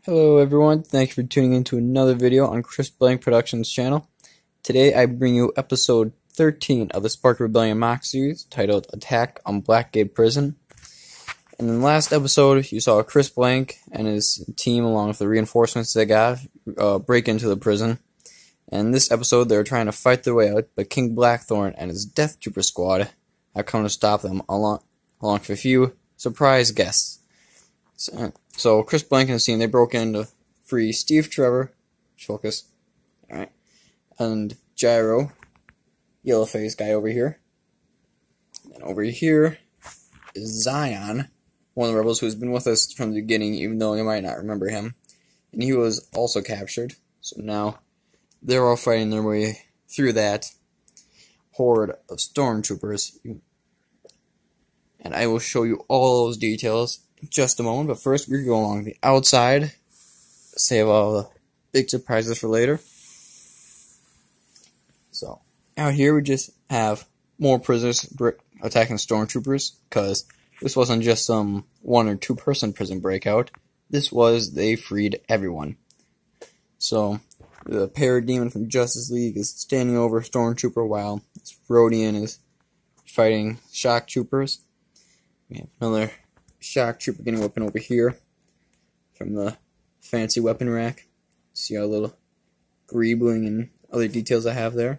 Hello everyone, thank you for tuning in to another video on Chris Blank Productions channel. Today I bring you episode 13 of the Spark Rebellion mock series titled Attack on Blackgate Prison. In the last episode you saw Chris Blank and his team along with the reinforcements they got break into the prison. And in this episode they were trying to fight their way out, but King Blackthorne and his DeathTrooper squad have come to stop them along with a few surprise guests. So Chris Blank and his team, they broke in to free Steve Trevor, focus, alright, and Gyro, yellow face guy over here. And over here is Xion, one of the rebels who's been with us from the beginning, even though you might not remember him. And he was also captured, so now they're all fighting their way through that horde of stormtroopers. And I will show you all those details just a moment, but first we're going to go along the outside, save all the big surprises for later. So out here we just have more prisoners attacking stormtroopers, because this wasn't just some 1 or 2 person prison breakout. This was they freed everyone. So the parademon from Justice League is standing over a stormtrooper while this Rodian is fighting shock troopers. We have another shock trooper getting a weapon over here from the fancy weapon rack. See our little greebling and other details I have there.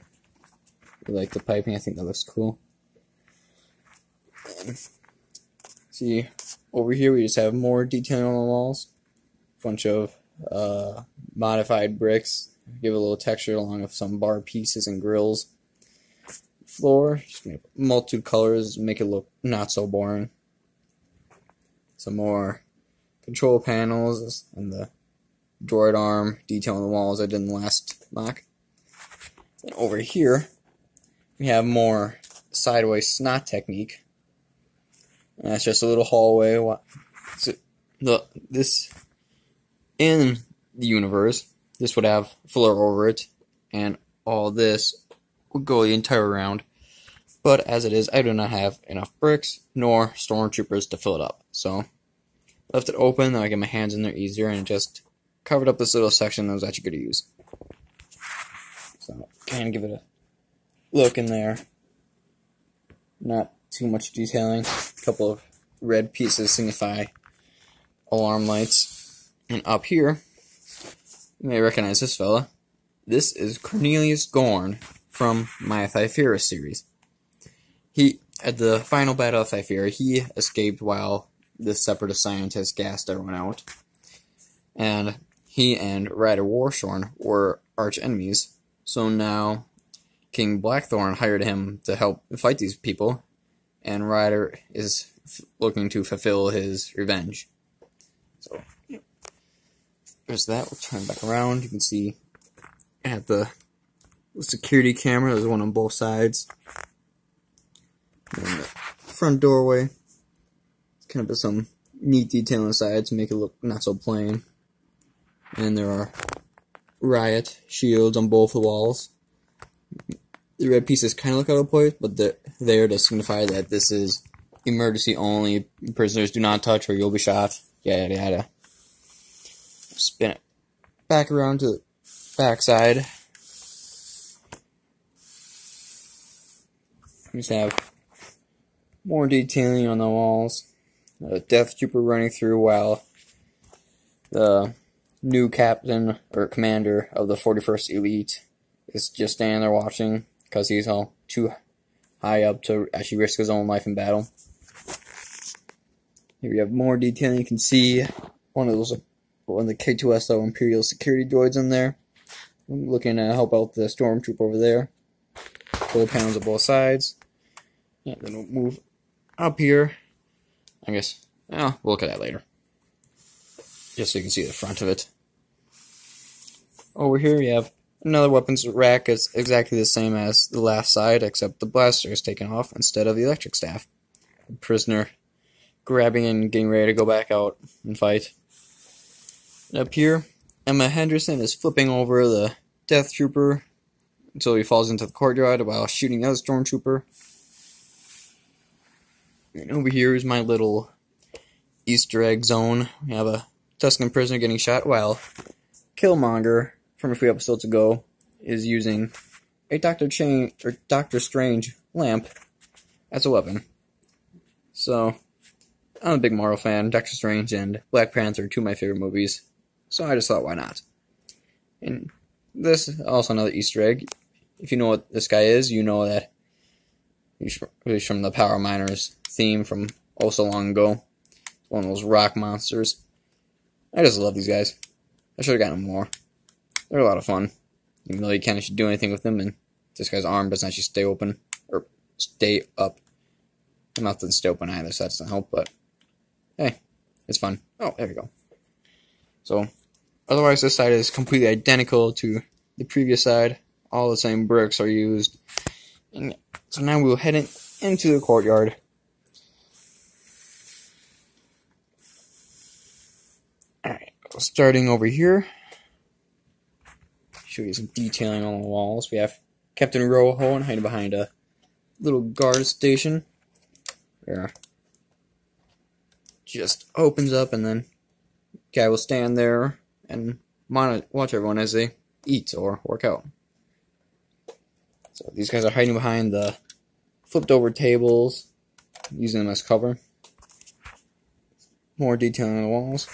I like the piping, I think that looks cool. And see, over here we just have more detailing on the walls. A bunch of modified bricks. Give it a little texture along with some bar pieces and grills. Floor, just make multitude colors, make it look not so boring. Some more control panels and the droid arm detail on the walls I did in the last mock. And over here we have more sideways snot technique. And that's just a little hallway. This in the universe, this would have floor over it, and all this would go the entire round. But as it is, I do not have enough bricks nor stormtroopers to fill it up. So left it open, then I get my hands in there easier, and just covered up this little section that I was actually going to use. So kind of give it a look in there. Not too much detailing. A couple of red pieces signify alarm lights. And up here, you may recognize this fella. This is Cornelius Gorn from my Thyferra series. At the final battle of Thyferra, he escaped while the separatist scientist gassed everyone out. And he and Ryyder Worshorn were arch enemies. So now King Blackthorne hired him to help fight these people, and Ryyder is looking to fulfill his revenge. So there's that. We'll turn back around. You can see at the security camera, there's one on both sides. And the front doorway, it's kind of some neat detail on the side to make it look not so plain. And there are riot shields on both the walls. The red pieces kind of look out of place, but they're there to signify that this is emergency only. Prisoners do not touch or you'll be shot. Yada yada. Spin it back around to the back side. We just have more detailing on the walls. A DeathTrooper running through while the new captain or commander of the 41st Elite is just standing there watching because he's all too high up to actually risk his own life in battle. Here we have more detailing. You can see one of the K2SO Imperial security droids in there. I'm looking to help out the stormtrooper over there. Full panels on both sides. And then we'll move up here. I guess, we'll look at that later. Just so you can see the front of it. Over here we have another weapons rack. It's exactly the same as the last side, except the blaster is taken off instead of the electric staff. The prisoner grabbing and getting ready to go back out and fight. And up here, Emma Henderson is flipping over the DeathTrooper until he falls into the courtyard while shooting the other stormtrooper. And over here is my little Easter egg zone. We have a Tusken prisoner getting shot, while Killmonger, from a few episodes ago, is using a Doctor Strange lamp as a weapon. So, I'm a big Marvel fan. Doctor Strange and Black Panther are two of my favorite movies, so I just thought, why not? And this is also another Easter egg. If you know what this guy is, you know that he's from the Power Miners theme from oh so long ago. One of those rock monsters. I just love these guys. I should have gotten them more. They're a lot of fun. Even though you can't actually do anything with them, and this guy's arm doesn't actually stay open, or stay up. The mouth doesn't stay open either, so that doesn't help, but hey, it's fun. Oh, there we go. So, otherwise this side is completely identical to the previous side. All the same bricks are used. And so now we'll head into the courtyard. Alright, starting over here. Show you some detailing on the walls. We have Captain Rohan hiding behind a little guard station. There. Just opens up, and then guy will stand there and watch everyone as they eat or work out. So these guys are hiding behind the flipped over tables, using them as cover. More detailing on the walls.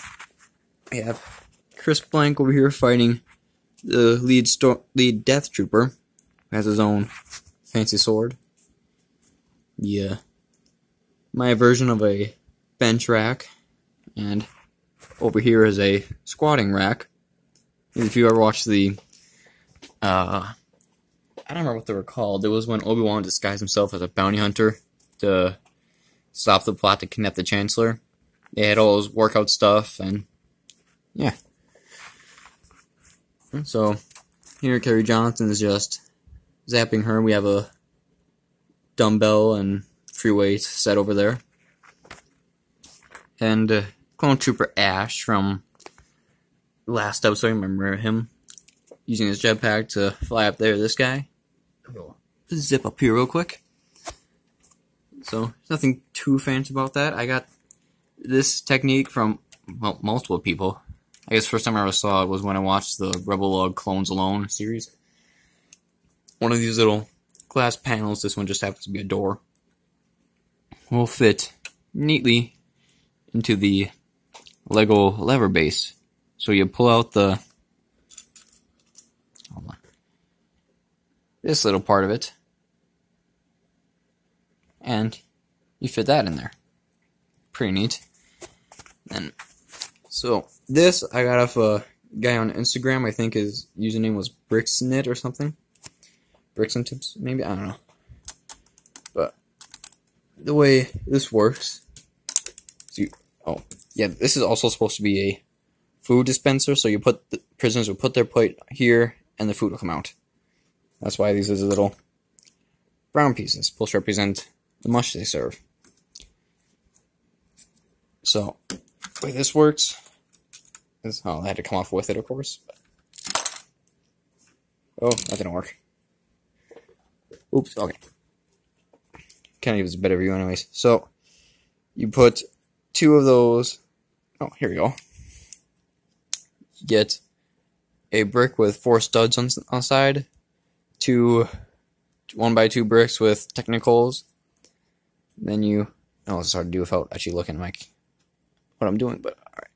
We have Chris Blank over here fighting the lead DeathTrooper, who has his own fancy sword. Yeah. My version of a bench rack, and over here is a squatting rack. If you ever watched the, I don't remember what they were called. It was when Obi-Wan disguised himself as a bounty hunter to stop the plot to kidnap the Chancellor. They had all those workout stuff, and yeah. So, here Carrie Johnson is just zapping her. We have a dumbbell and free weight set over there. And Clone Trooper Ash from last episode, I remember him using his jetpack to fly up there. This guy. Zip up here real quick. So, nothing too fancy about that. I got this technique from, well, multiple people. I guess the first time I ever saw it was when I watched the Rebel Log Clones Alone series. One of these little glass panels, this one just happens to be a door, will fit neatly into the Lego lever base. So you pull out the, hold on, this little part of it, and you fit that in there. Pretty neat. And so this I got off a guy on Instagram. I think his username was Bricksnit or something. Bricks and Tips, maybe, I don't know. But the way this works, so oh yeah, this is also supposed to be a food dispenser. So you put the prisoners will put their plate here, and the food will come out. That's why these are the little brown pieces, supposed to represent the mush they serve. So the way this works is, oh, I had to come off with it, of course. Oh, that didn't work. Oops, okay. Can't use a better view anyways. So, you put two of those, oh, here we go. Get a brick with 4 studs on the side, 2 1x2 bricks with technicals. Then you, oh, it's hard to do without actually looking at what I'm doing, but alright.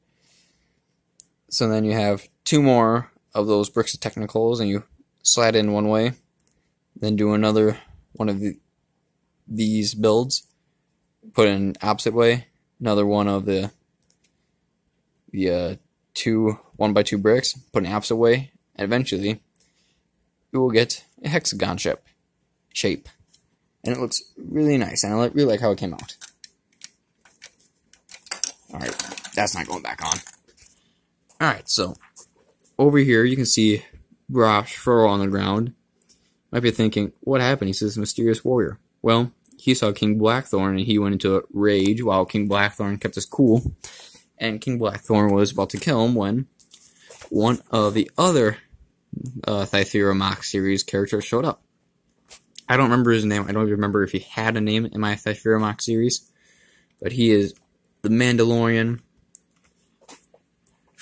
So then you have 2 more of those bricks of technicals, and you slide in one way. Then do another one of these builds, put in opposite way. Another one of the 2 1x2 bricks, put in opposite way, and eventually you will get a hexagon shape, and it looks really nice. And I really like how it came out. All right, that's not going back on. All right, so over here you can see Bravsh on the ground. Might be thinking, what happened? He says mysterious warrior. Well, he saw King Blackthorne and he went into a rage while King Blackthorne kept his cool. And King Blackthorne was about to kill him when one of the other Thyferra mock series characters showed up. I don't remember his name. I don't even remember if he had a name in my Thyferra mock series. But he is the Mandalorian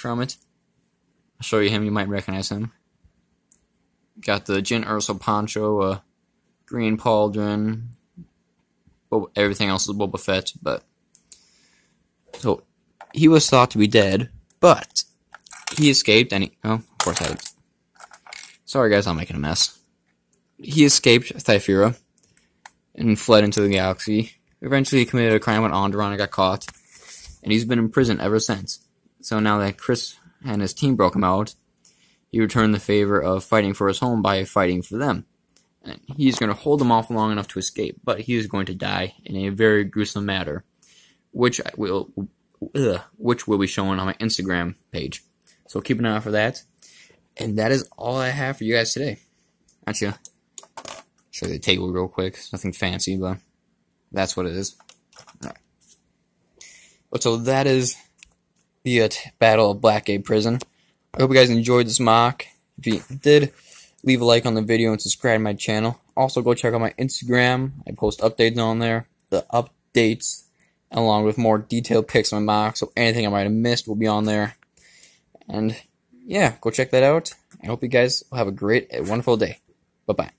from it. I'll show you him. You might recognize him. Got the Jyn Erso poncho, green pauldron. Everything else is Boba Fett, but so he was thought to be dead, but he escaped, and of course I. Sorry guys, I'm making a mess. He escaped Thyferra and fled into the galaxy. Eventually, he committed a crime on Onderon and got caught, and he's been in prison ever since. So now that Chris and his team broke him out, he returned the favor of fighting for his home by fighting for them. And he's going to hold them off long enough to escape, but he is going to die in a very gruesome manner, which will be shown on my Instagram page. So keep an eye out for that. And that is all I have for you guys today. Actually, show you the table real quick. It's nothing fancy, but that's what it is. Alright. But so that is the Battle of Blackgate Prison. I hope you guys enjoyed this mock. If you did, leave a like on the video and subscribe to my channel. Also, go check out my Instagram. I post updates on there. The updates, along with more detailed pics on my mock. So anything I might have missed will be on there. And yeah, go check that out. I hope you guys will have a great, wonderful day. Bye-bye.